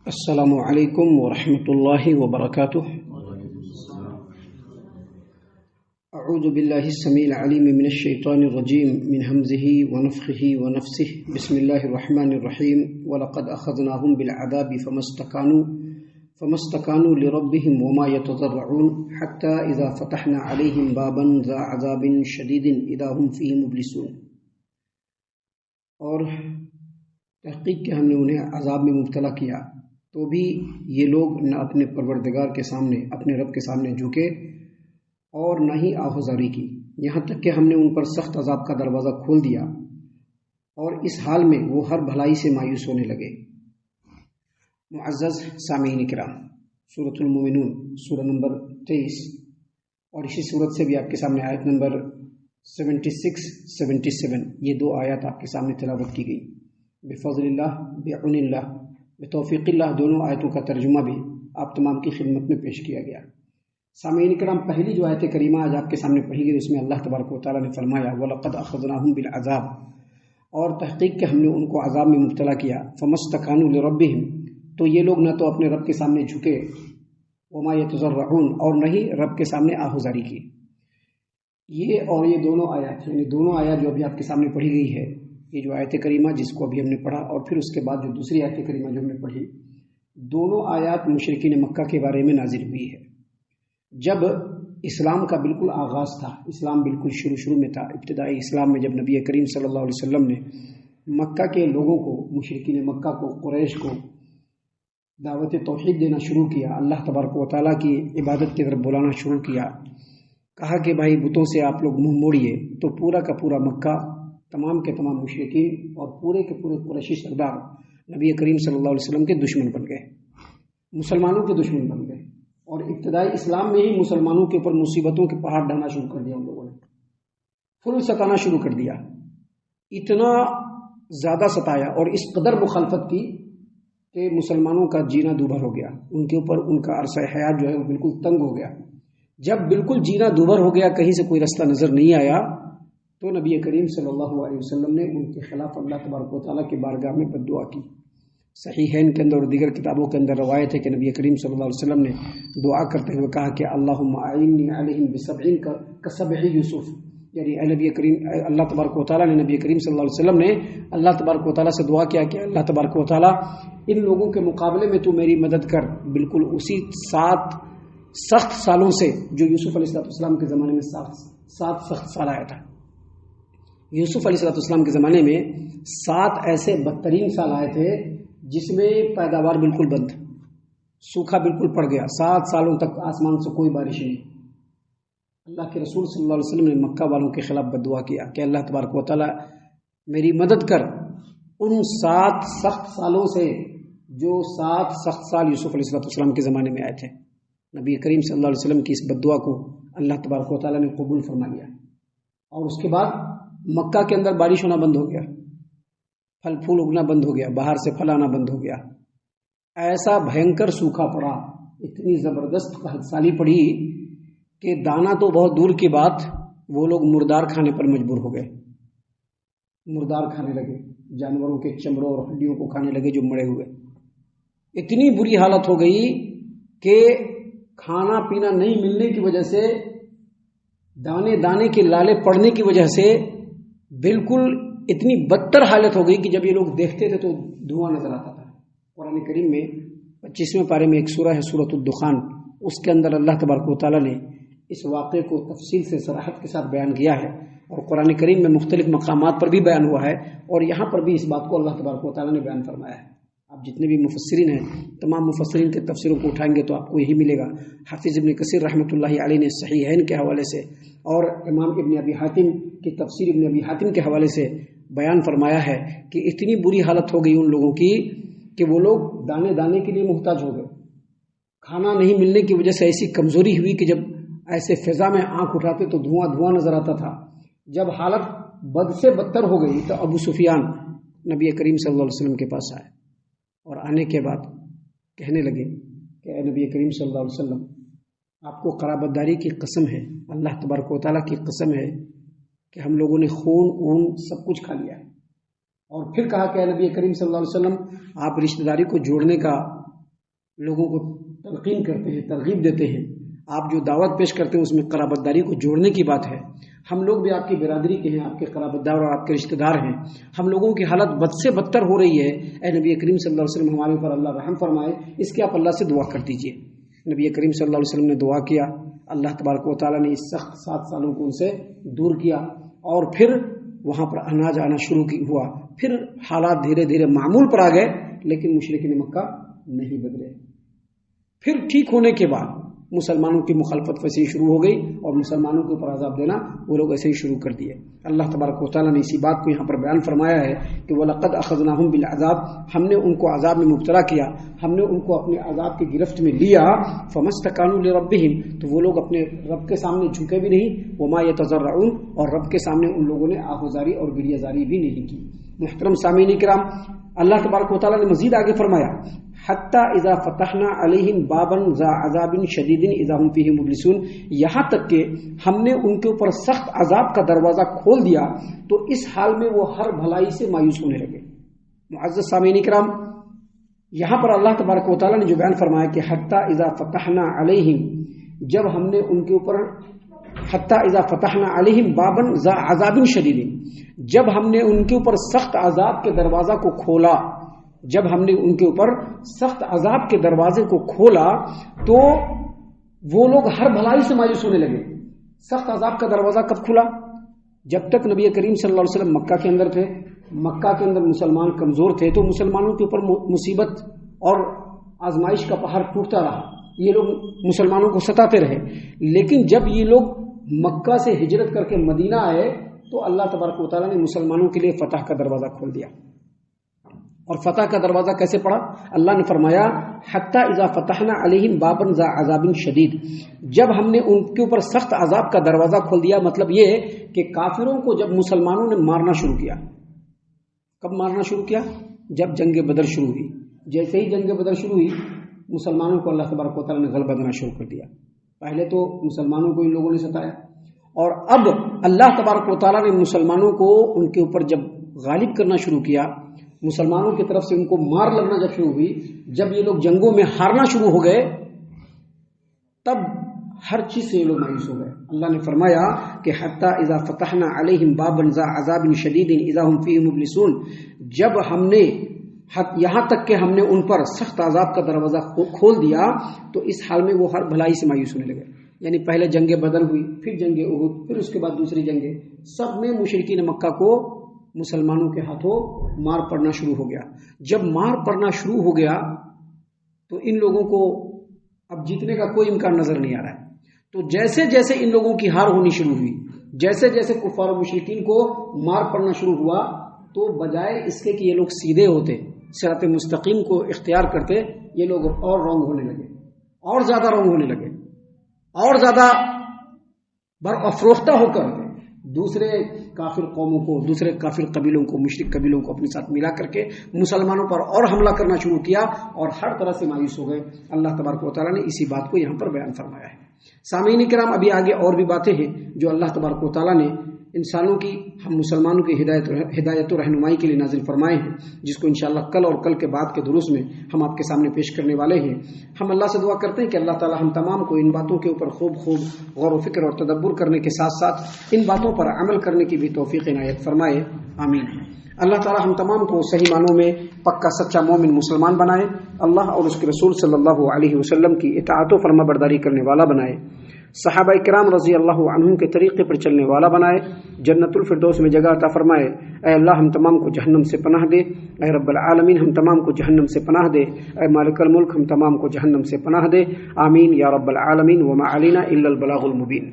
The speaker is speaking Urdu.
السلام علیکم ورحمۃ اللہ وبرکاتہ۔ اعوذ باللہ السمیع العلیم من الشیطان الرجیم من همزه ونفخه ونفثه بسم اللہ الرحمن الرحیم وَلَقَدْ أَخَذْنَاهُمْ بِالْعَذَابِ فَمَا اسْتَكَانُوا لِرَبِّهِمْ وَمَا يَتَضَرَّعُونَ حَتَّى إِذَا فَتَحْنَا عَلَيْهِمْ بَابًا ذَا عَذَابٍ شَدِيدٍ إِذَا هُمْ فِيهِ مُبْلِسُونَ۔ اور تحقیق کہ ہم نے انہیں عذاب میں مبتلا کیا تو بھی یہ لوگ نہ اپنے پروردگار کے سامنے اپنے رب کے سامنے جھکے اور نہ ہی آہوزاری کی، یہاں تک کہ ہم نے ان پر سخت عذاب کا دروازہ کھول دیا اور اس حال میں وہ ہر بھلائی سے مایوس ہونے لگے۔ معزز سامعین کرام، سورۃ المومنون سورہ نمبر 23 اور اسی سورت سے بھی آپ کے سامنے آیت نمبر 76-77 یہ دو آیات آپ کے سامنے تلاوت کی گئی۔ بفضل اللہ، بعون اللہ، بتوفیق اللہ، دونوں آیتوں کا ترجمہ بھی آپ تمام کی خدمت میں پیش کیا گیا۔ سامعین کرام، پہلی جو آیت کریمہ آج آپ کے سامنے پڑھی گئی اس میں اللہ تبارک و تعالیٰ نے فرمایا وَلَقَدْ أَخَذْنَاهُمْ بِالْعَذَابِ، اور تحقیق کہ ہم نے ان کو عذاب میں مبتلا کیا۔ فَمَا اسْتَكَانُوا لِرَبِّهِمْ، تو یہ لوگ نہ تو اپنے رب کے سامنے جھکے، وَمَا يَتَضَرَّعُونَ، اور نہ ہی رب کے سامنے آہوزاری کی۔ یہ دونوں آیات، یعنی دونوں آیات جو ابھی آپ کے سامنے پڑھی گئی ہے، یہ جو آیت کریمہ جس کو ابھی ہم نے پڑھا اور پھر اس کے بعد جو دوسری آیت کریمہ جو ہم نے پڑھی، دونوں آیات مشرکین مکہ کے بارے میں نازل ہوئی ہے۔ جب اسلام کا بالکل آغاز تھا، اسلام بالکل شروع میں تھا، ابتدائی اسلام میں جب نبی کریم صلی اللہ علیہ وسلم نے مکہ کے لوگوں کو، مشرکین مکہ کو، قریش کو دعوت توحید دینا شروع کیا، اللہ تبارک و تعالیٰ کی عبادت کی طرف بلانا شروع کیا، کہا کہ بھائی بتوں سے آپ لوگ منہ موڑیے، تو پورا کا پورا مکہ، تمام کے تمام مشرکین اور پورے کے پورے قریشی سردار نبی کریم صلی اللہ علیہ وسلم کے دشمن بن گئے، مسلمانوں کے دشمن بن گئے، اور ابتدائی اسلام میں ہی مسلمانوں کے اوپر مصیبتوں کے پہاڑ ڈالنا شروع کر دیا، ان لوگوں نے فل ستانا شروع کر دیا، اتنا زیادہ ستایا اور اس قدر مخالفت کی کہ مسلمانوں کا جینا دوبھر ہو گیا، ان کے اوپر ان کا عرصہ حیات جو ہے وہ بالکل تنگ ہو گیا۔ جب بالکل جینا دوبھر ہو گیا، کہیں سے کوئی رستہ نظر نہیں آیا، تو نبی کریم صلی اللہ علیہ وسلم نے ان کے خلاف اللہ تبارک و تعالیٰ کی بارگاہ میں بد دعا کی۔ صحیحین کے اندر اور دیگر کتابوں کے اندر روایت ہے کہ نبی کریم صلی اللہ علیہ وسلم نے دعا کرتے ہوئے کہا کہ اللہم اعنی علیہم بسبع کسبع یوسف، یعنی اے نبی کریم، اللہ تبارک و تعالیٰ نے نبی کریم صلی اللہ علیہ وسلم نے اللہ تبارک و تعالیٰ سے دعا کیا کہ اللہ تبارک و تعالیٰ ان لوگوں کے مقابلے میں تو میری مدد کر، بالکل اسی 7 سخت سالوں سے جو یوسف علیہ السلام کے زمانے میں 7 سخت سال آیا تھا۔ یوسف علیہ السلام کے زمانے میں 7 ایسے بدترین سال آئے تھے جس میں پیداوار بالکل بند، سوکھا بالکل پڑ گیا، 7 سالوں تک آسمان سے کوئی بارش نہیں۔ اللہ کے رسول صلی اللہ علیہ وسلم نے مکہ والوں کے خلاف بد دعا کیا کہ اللہ تبارک و تعالیٰ میری مدد کر ان 7 سخت سالوں سے جو 7 سخت سال یوسف علیہ السلام کے زمانے میں آئے تھے۔ نبی کریم صلی اللہ علیہ وسلم کی اس بد دعا کو اللہ تبارک و تعالیٰ نے قبول فرما لیا، اور اس کے بعد مکہ کے اندر بارش ہونا بند ہو گیا، پھل پھول اگنا بند ہو گیا، باہر سے پھل آنا بند ہو گیا، ایسا بھینکر سوکھا پڑا، اتنی زبردست قحط سالی پڑی کہ دانا تو بہت دور کی بات، وہ لوگ مردار کھانے پر مجبور ہو گئے، مردار کھانے لگے، جانوروں کے چمڑوں اور ہڈیوں کو کھانے لگے جو مڑے ہوئے۔ اتنی بری حالت ہو گئی کہ کھانا پینا نہیں ملنے کی وجہ سے، دانے دانے کے لالے پڑنے کی وجہ سے بالکل اتنی بدتر حالت ہو گئی کہ جب یہ لوگ دیکھتے تھے تو دھواں نظر آتا تھا۔ قرآن کریم میں 25ویں پارے میں ایک سورہ ہے سورۃ الدخان، اس کے اندر اللہ تبارک و تعالیٰ نے اس واقعے کو تفصیل سے صراحت کے ساتھ بیان کیا ہے، اور قرآن کریم میں مختلف مقامات پر بھی بیان ہوا ہے، اور یہاں پر بھی اس بات کو اللہ تبارک و تعالیٰ نے بیان فرمایا ہے۔ آپ جتنے بھی مفسرین ہیں، تمام مفسرین کے تفسیروں کو اٹھائیں گے تو آپ کو یہی ملے گا۔ حافظ ابن کثیر رحمۃ اللہ علیہ نے صحیحین کے حوالے سے اور امام ابن ابی حاتم کی تفسیر ابن ابی حاتم کے حوالے سے بیان فرمایا ہے کہ اتنی بری حالت ہو گئی ان لوگوں کی کہ وہ لوگ دانے دانے کے لیے محتاج ہو گئے، کھانا نہیں ملنے کی وجہ سے ایسی کمزوری ہوئی کہ جب ایسے فضا میں آنکھ اٹھاتے تو دھواں دھواں نظر آتا تھا۔ جب حالت بد سے بدتر ہو گئی تو ابو سفیان نبی کریم صلی اللہ علیہ وسلم کے پاس آئے، اور آنے کے بعد کہنے لگے کہ اے نبی کریم صلی اللہ علیہ وسلم، آپ کو قرابت داری کی قسم ہے، اللہ تبارک و تعالیٰ کی قسم ہے کہ ہم لوگوں نے خون سب کچھ کھا لیا ہے، اور پھر کہا کہ اے نبی کریم صلی اللہ علیہ وسلم، آپ رشتہ داری کو جوڑنے کا لوگوں کو تلقین کرتے ہیں، ترغیب دیتے ہیں، آپ جو دعوت پیش کرتے ہیں اس میں قرابت داری کو جوڑنے کی بات ہے. ہم لوگ بھی آپ کی برادری کے ہیں، آپ کے قرابت دار اور آپ کے رشتہ دار ہیں. ہم لوگوں کی حالت بد سے بدتر ہو رہی ہے. اے نبی کریم صلی اللہ علیہ وسلم ہمارے اوپر اللہ رحم فرمائے، اس کی آپ اللہ سے دعا کر دیجئے. نبی کریم صلی اللہ علیہ وسلم نے دعا کیا، اللہ تبارک و تعالیٰ نے اس سخت 7 سالوں کو ان سے دور کیا، اور پھر وہاں پر اناج آنا شروع ہوا. پھر حالات دھیرے دھیرے معمول پر آ گئے، لیکن مشرکین مکہ نہیں بدلے. پھر ٹھیک ہونے کے بعد مسلمانوں کی مخالفت ویسے ہی شروع ہو گئی، اور مسلمانوں کے اوپر عذاب دینا وہ لوگ ایسے ہی شروع کر دیے. اللہ تبارک و تعالیٰ نے اسی بات کو یہاں پر بیان فرمایا ہے کہ وَلَقَدْ أَخَذْنَاهُمْ بِالْعَذَابِ، ہم نے ان کو عذاب میں مبتلا کیا، ہم نے ان کو اپنے عذاب کی گرفت میں لیا. فَمَسْتَكَانُوا لِرَبِّهِمْ، تو وہ لوگ اپنے رب کے سامنے جھکے بھی نہیں. وَمَا يَتَضَرَّعُونَ، اور رب کے سامنے ان لوگوں نے آہوزاری اور گریہزاری بھی نہیں کی. محترم سامعین کرام، اللہ تبارک و تعالیٰ نے مزید آگے فرمایا حتی اذا فتحنا علیہم بابا ذا عذاب شدید اذا ہم فیہ مبلسون، یہاں تک کہ ہم نے ان کے اوپر سخت عذاب کا دروازہ کھول دیا تو اس حال میں وہ ہر بھلائی سے مایوس ہونے لگے. معزز سامعین کرام، یہاں پر اللہ تبارک و تعالیٰ نے جو بیان فرمایا کہ حتی اذا فتحنا علیہم، جب ہم نے ان کے اوپر حتی اذا فتحنا علیہم بابا ذا عذاب شدید، جب ہم نے ان کے اوپر سخت عذاب کے دروازہ کو کھولا، جب ہم نے ان کے اوپر سخت عذاب کے دروازے کو کھولا تو وہ لوگ ہر بھلائی سے مایوس ہونے لگے. سخت عذاب کا دروازہ کب کھلا؟ جب تک نبی کریم صلی اللہ علیہ وسلم مکہ کے اندر تھے، مکہ کے اندر مسلمان کمزور تھے، تو مسلمانوں کے اوپر مصیبت اور آزمائش کا پہاڑ ٹوٹتا رہا، یہ لوگ مسلمانوں کو ستاتے رہے. لیکن جب یہ لوگ مکہ سے ہجرت کر کے مدینہ آئے تو اللہ تبارک و تعالیٰ نے مسلمانوں کے لیے فتح کا دروازہ کھول دیا. اور فتح کا دروازہ کیسے پڑا؟ اللہ نے فرمایا حتی اذا فتحنا علیہم بابا ذا عذاب شدید، جب ہم نے ان کے اوپر سخت عذاب کا دروازہ کھول دیا. مطلب یہ کہ کافروں کو جب مسلمانوں نے مارنا شروع کیا، کب مارنا شروع کیا؟ جب جنگ بدر شروع ہوئی. جیسے ہی جنگ بدر شروع ہوئی، مسلمانوں کو اللہ تبارک و تعالیٰ نے غلبہ دینا شروع کر دیا. پہلے تو مسلمانوں کو ان لوگوں نے ستایا، اور اب اللہ تبارک و تعالیٰ نے مسلمانوں کو ان کے اوپر جب غالب کرنا شروع کیا، مسلمانوں کی طرف سے ان کو مار لگنا جب شروع ہوئی، جب یہ لوگ جنگوں میں ہارنا شروع ہو گئے، تب ہر چیز سے یہ لوگ مایوس ہو گئے. اللہ نے فرمایا کہ حتی اذا فتحنا علیہم بابا ذا عذاب شدید اذا ہم فیہ مبلسون، جب ہم نے یہاں تک کہ ہم نے ان پر سخت عذاب کا دروازہ کھول دیا تو اس حال میں وہ ہر بھلائی سے مایوس ہونے لگے. یعنی پہلے جنگ بدر ہوئی، پھر جنگ احد، پھر اس کے بعد دوسری جنگیں، سب میں مشرکین مکہ کو مسلمانوں کے ہاتھوں مار پڑنا شروع ہو گیا. جب مار پڑنا شروع ہو گیا تو ان لوگوں کو اب جیتنے کا کوئی امکان نظر نہیں آ رہا ہے. تو جیسے جیسے ان لوگوں کی ہار ہونی شروع ہوئی، جیسے جیسے کفار و مشرکین کو مار پڑنا شروع ہوا، تو بجائے اس کے کہ یہ لوگ سیدھے ہوتے، صراط مستقیم کو اختیار کرتے، یہ لوگ اور رونگ ہونے لگے، اور زیادہ رونگ ہونے لگے، اور زیادہ برافروختہ ہو کر دوسرے کافر قوموں کو، دوسرے کافر قبیلوں کو، مشرک قبیلوں کو اپنے ساتھ ملا کر کے مسلمانوں پر اور حملہ کرنا شروع کیا، اور ہر طرح سے مایوس ہو گئے. اللہ تبارک و تعالیٰ نے اسی بات کو یہاں پر بیان فرمایا ہے. سامعین کرام، ابھی آگے اور بھی باتیں ہیں جو اللہ تبارک و تعالیٰ نے انسانوں کی، ہم مسلمانوں کی ہدایت و رہنمائی کے لیے نازل فرمائے ہیں، جس کو انشاءاللہ کل اور کل کے بعد کے دروس میں ہم آپ کے سامنے پیش کرنے والے ہیں. ہم اللہ سے دعا کرتے ہیں کہ اللہ تعالی ہم تمام کو ان باتوں کے اوپر خوب غور و فکر اور تدبر کرنے کے ساتھ ساتھ ان باتوں پر عمل کرنے کی بھی توفیق عنایت فرمائے. آمین. اللہ تعالی ہم تمام کو صحیح معنوں میں پکا سچا مومن مسلمان بنائے، اللہ اور اس کے رسول صلی اللہ علیہ وسلم کی اطاعت و فرما برداری کرنے والا بنائے، صحابہ کرام رضی اللہ عنہم کے طریقے پر چلنے والا بنائے، جنت الفردوس میں جگہ عطا فرمائے. اے اللہ ہم تمام کو جہنم سے پناہ دے، اے رب العالمین ہم تمام کو جہنم سے پناہ دے، اے مالک الملک ہم تمام کو جہنم سے پناہ دے. آمین یا رب العالمین. وما علینا الا البلاغ المبین.